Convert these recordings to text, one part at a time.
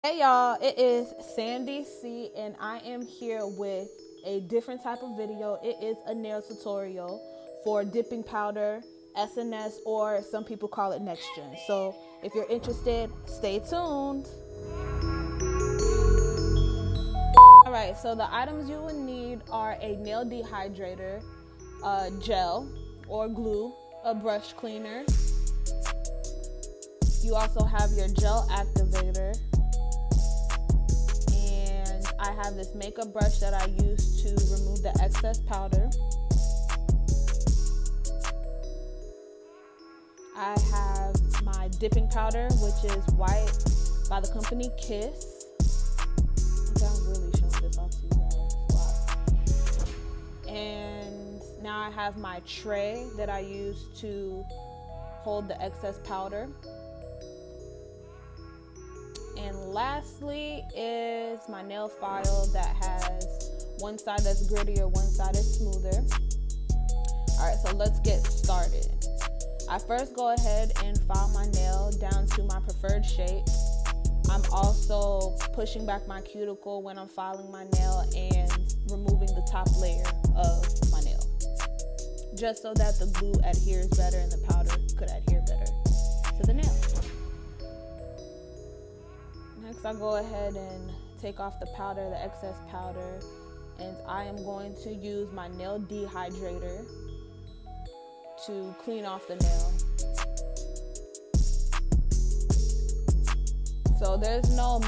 Hey y'all, it is SamDC and I am here with a different type of video. It is a nail tutorial for dipping powder, SNS, or some people call it next gen. So if you're interested, stay tuned. Alright, so the items you will need are a nail dehydrator, gel or glue, a brush cleaner. You also have your gel activator. I have this makeup brush that I use to remove the excess powder. I have my dipping powder, which is white by the company Kiss. I'm really showing this off to you guys. Wow. And now I have my tray that I use to hold the excess powder. And lastly is my nail file that has one side that's grittier, one side is smoother. Alright, so let's get started. I first go ahead and file my nail down to my preferred shape. I'm also pushing back my cuticle when I'm filing my nail and removing the top layer of my nail, just so that the glue adheres better and the powder could adhere better to the nail. Next, I go ahead and take off the powder, the excess powder, and I am going to use my nail dehydrator to clean off the nail. So there's no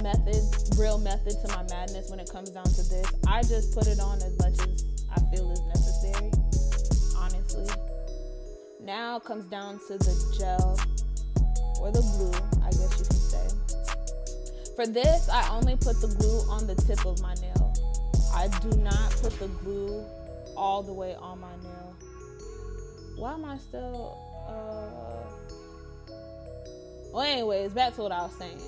real method to my madness when it comes down to this. I just put it on as much as I feel is necessary, honestly. Now it comes down to the gel or the glue, I guess you can say. For this, I only put the glue on the tip of my nail. I do not put the glue all the way on my nail. Why am I still, Well, anyways, back to what I was saying.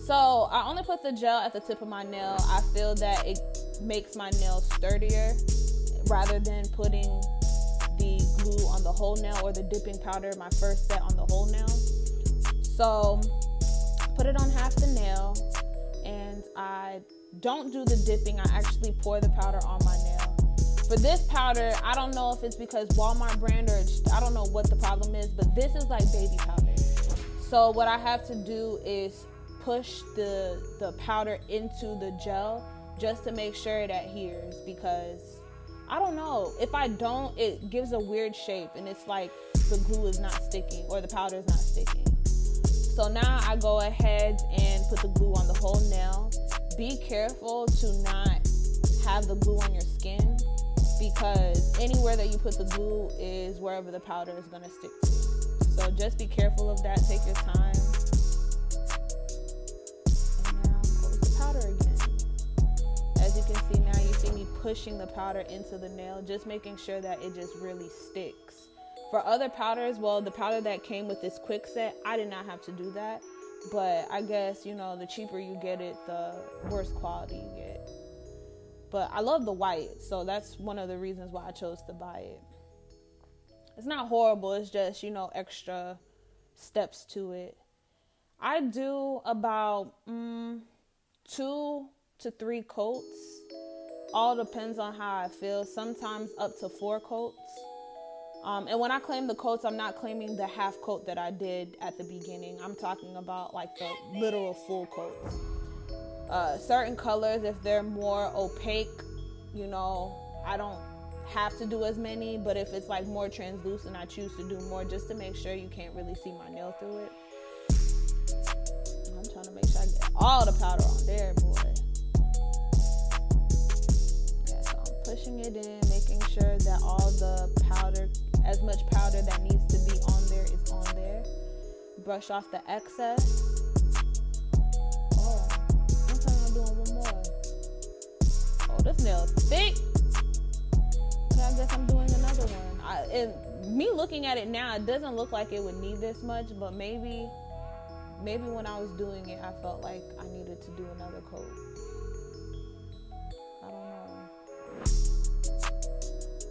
So, I only put the gel at the tip of my nail. I feel that it makes my nail sturdier rather than putting the glue on the whole nail or the dipping powder, my first set, on the whole nail. So, put it on half the nail, and I don't do the dipping. I actually pour the powder on my nail. For this powder, I don't know if it's because Walmart brand or I don't know what the problem is, but this is like baby powder. So what I have to do is push the powder into the gel just to make sure it adheres, because I don't know, if I don't, it gives a weird shape and it's like the glue is not sticking or the powder is not sticking. So now I go ahead and put the glue on the whole nail. Be careful to not have the glue on your skin, because anywhere that you put the glue is wherever the powder is going to stick to. So just be careful of that. Take your time. And now close the powder again. As you can see now, you see me pushing the powder into the nail, just making sure that it just really sticks. For other powders, well, the powder that came with this quick set, I did not have to do that. But I guess, you know, the cheaper you get it, the worse quality you get. But I love the white, so that's one of the reasons why I chose to buy it. It's not horrible, it's just, you know, extra steps to it. I do about 2 to 3 coats. All depends on how I feel. Sometimes up to 4 coats. And when I claim the coats, I'm not claiming the half coat that I did at the beginning. I'm talking about like the literal full coats. Certain colors, if they're more opaque, you know, I don't have to do as many. But if it's like more translucent, I choose to do more just to make sure you can't really see my nail through it. I'm trying to make sure I get all the powder on there, boy. Yeah, so I'm pushing it in, making sure that all the powder, as much powder that needs to be on there is on there. Brush off the excess. Oh, I'm planning on doing one more. Oh, this nail is thick. Okay, I guess I'm doing another one. Me looking at it now, it doesn't look like it would need this much, but maybe when I was doing it, I felt like I needed to do another coat. I don't know.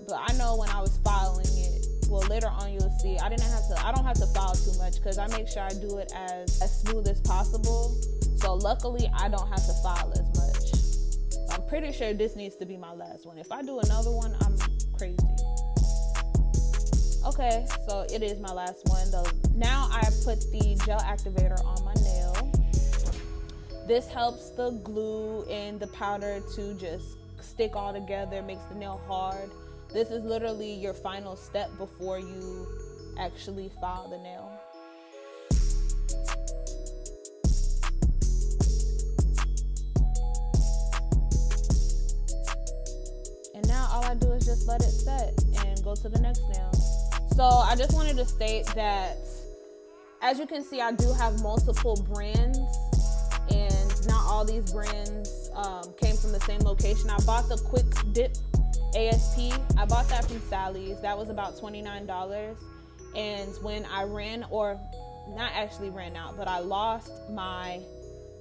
But I know when I was filing it, well, later on you'll see, I don't have to file too much because I make sure I do it as smooth as possible So luckily I don't have to file as much. I'm pretty sure this needs to be my last one. If I do another one, I'm crazy. Okay, so it is my last one though. Now I put the gel activator on my nail. This helps the glue and the powder to just stick all together, makes the nail hard. This is literally your final step before you actually file the nail. And now all I do is just let it set and go to the next nail. So I just wanted to state that, as you can see, I do have multiple brands, and not all these brands came from the same location. I bought the Quick Dip ASP. I bought that from Sally's. That was about $29. And when I not actually ran out, but I lost my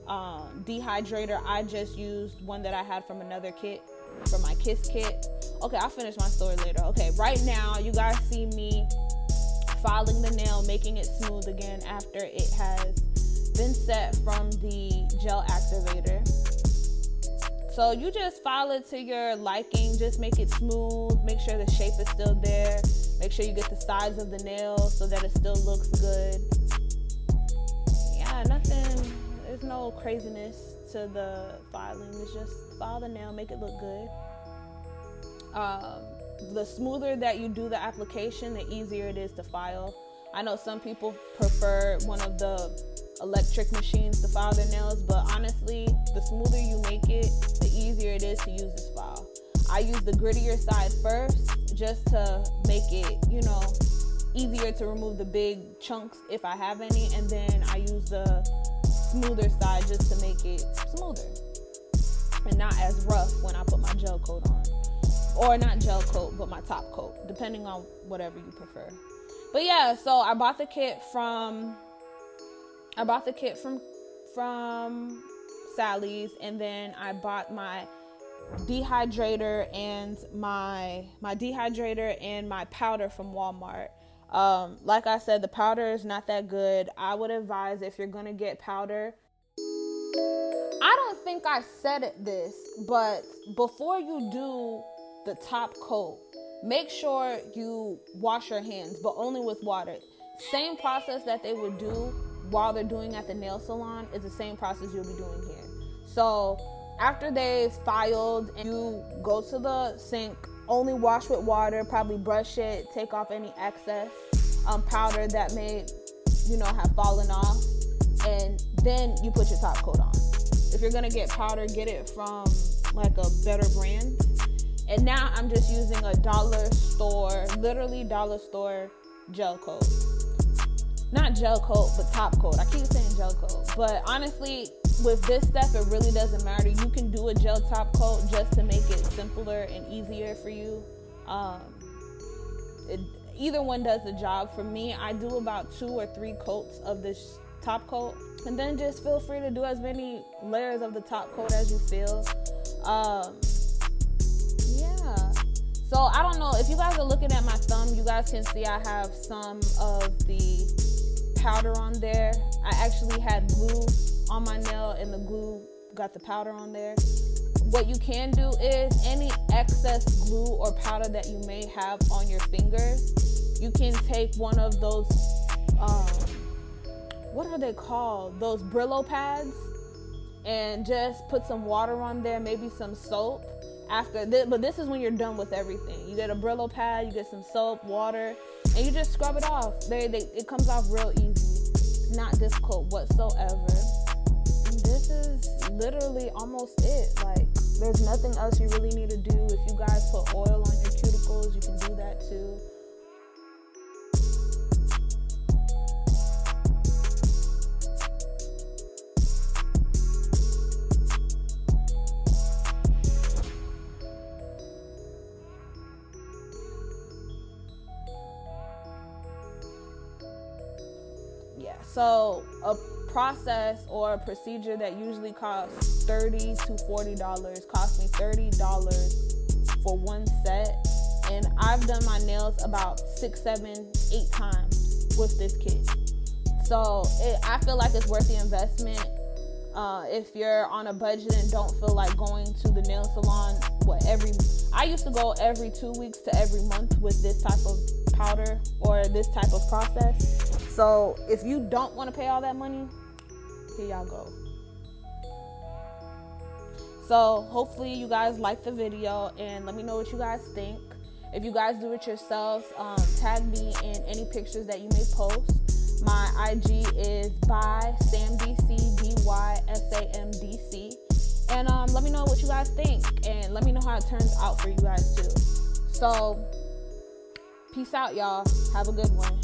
dehydrator, I just used one that I had from another kit, from my Kiss kit. Okay, I'll finish my story later. Okay, right now you guys see me filing the nail, making it smooth again after it has been set from the gel activator. So you just file it to your liking, just make it smooth, make sure the shape is still there, make sure you get the size of the nail so that it still looks good. Yeah, nothing, there's no craziness to the filing. It's just file the nail, make it look good. The smoother that you do the application, the easier it is to file. I know some people prefer one of the electric machines to file their nails, but honestly, the smoother you make it, the easier it is to use this file. I use the grittier side first just to make it, easier to remove the big chunks if I have any, and then I use the smoother side just to make it smoother and not as rough when I put my gel coat on. Or not gel coat, but my top coat, depending on whatever you prefer. But yeah, so I bought the kit from Sally's, and then I bought my dehydrator and my powder from Walmart. Like I said, the powder is not that good. I would advise, if you're gonna get powder, I don't think I said this, but before you do the top coat, make sure you wash your hands, but only with water. Same process that they would do while they're doing at the nail salon is the same process you'll be doing here. So after they've filed, and you go to the sink, only wash with water, probably brush it, take off any excess powder that may have fallen off, and then you put your top coat on. If you're gonna get powder, get it from like a better brand. And now I'm just using a dollar store gel coat. Not gel coat, but top coat. I keep saying gel coat. But honestly, with this step, it really doesn't matter. You can do a gel top coat just to make it simpler and easier for you. Either one does the job. For me, I do about 2 or 3 coats of this top coat. And then just feel free to do as many layers of the top coat as you feel. So I don't know, if you guys are looking at my thumb, you guys can see I have some of the powder on there. I actually had glue on my nail, and the glue got the powder on there. What you can do is, any excess glue or powder that you may have on your fingers, you can take one of those, what are they called? Those Brillo pads, and just put some water on there, maybe some soap. But this is when you're done with everything. You get a Brillo pad, you get some soap, water, and you just scrub it off. It comes off real easy. It's not difficult whatsoever. And this is literally almost it. Like, there's nothing else you really need to do. If you guys put oil on your cuticles, you can do that too. So a process or a procedure that usually costs $30 to $40 cost me $30 for one set, and I've done my nails about 6, 7, 8 times with this kit. So I feel like it's worth the investment. If you're on a budget and don't feel like going to the nail salon, I used to go every 2 weeks to every month with this type of powder or this type of process. So if you don't want to pay all that money, here y'all go. So hopefully you guys like the video, and let me know what you guys think. If you guys do it yourselves, tag me in any pictures that you may post. My IG is bysamdc, bysamdc. And let me know what you guys think, and let me know how it turns out for you guys too. So peace out, y'all. Have a good one.